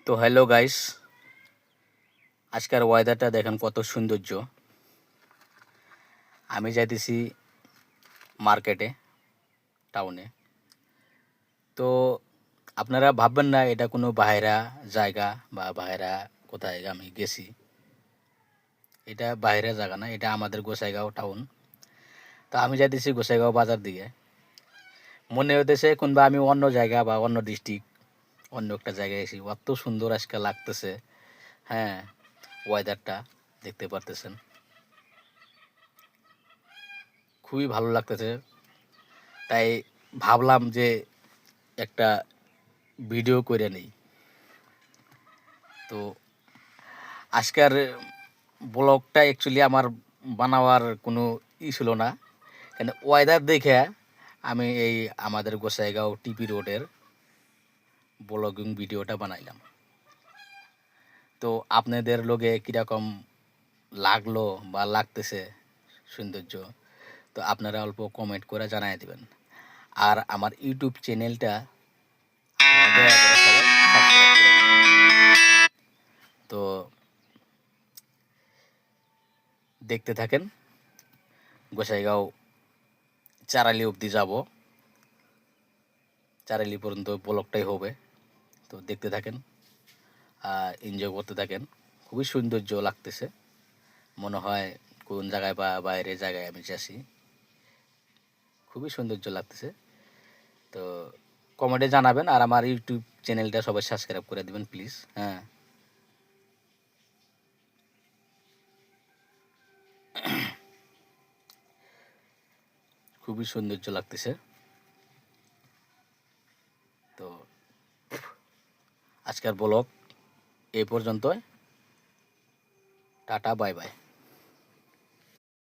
তো hello guys, আজকের ওয়েদারটা দেখেন কত সৌন্দর্য। আমি যাইতেছি মার্কেটে, টাউনে। তো আপনারা ভাববেন না এটা কোনো বাইরা জায়গা বা বাইরা কোথায় আমি গেছি। এটা বাইরে জায়গা না, এটা আমাদের গোসাইগাঁও টাউন। তো আমি যাইতেছি গোসাইগাঁও বাজার দিকে। মনে হইতেছে কোনবা আমি অন্য জায়গা বা অন্য ডিস্ট্রিক্ট, অন্য একটা জায়গায় এসেছি। অত সুন্দর আজকে লাগতেছে। হ্যাঁ, ওয়েদারটা দেখতে পারতেছেন, খুবই ভালো লাগতেছে। তাই ভাবলাম যে একটা ভিডিও করে নেই। তো আজকের ব্লগটা অ্যাকচুয়ালি আমার বানাবার কোনো ছিল না, কেন ওয়েদার দেখে আমি এই আমাদের গোসাইগাঁও টিপি রোডের ব্লগিং ভিডিওটা বানাইলাম। তো আপনাদের লোকে কীরকম লাগলো বা লাগতেছে সৌন্দর্য, তো আপনারা অল্প কমেন্ট করে জানাই দিবেন। আর আমার ইউটিউব চ্যানেলটা দয়া করে সবাই সাবস্ক্রাইব করে দিবেন। তো দেখতে থাকেন, গোসাইগাঁও চারালি অবধি যাব, চারালি পর্যন্ত ব্লগটাই হবে। তো দেখতে থাকেন আর এনজয় করতে থাকেন। খুবই সৌন্দর্য লাগতেছে, মনে হয় কোন জায়গায় বা বাইরে জায়গায় আমি যাচ্ছি। খুবই সৌন্দর্য লাগতেছে। তো কমেন্টে জানাবেন আর আমার ইউটিউব চ্যানেলটা সবাই সাবস্ক্রাইব করে দেবেন প্লিজ। হ্যাঁ, খুবই সৌন্দর্য লাগতেছে। তো আজকের ব্লগ এই পর্যন্তই। Tata, bye bye.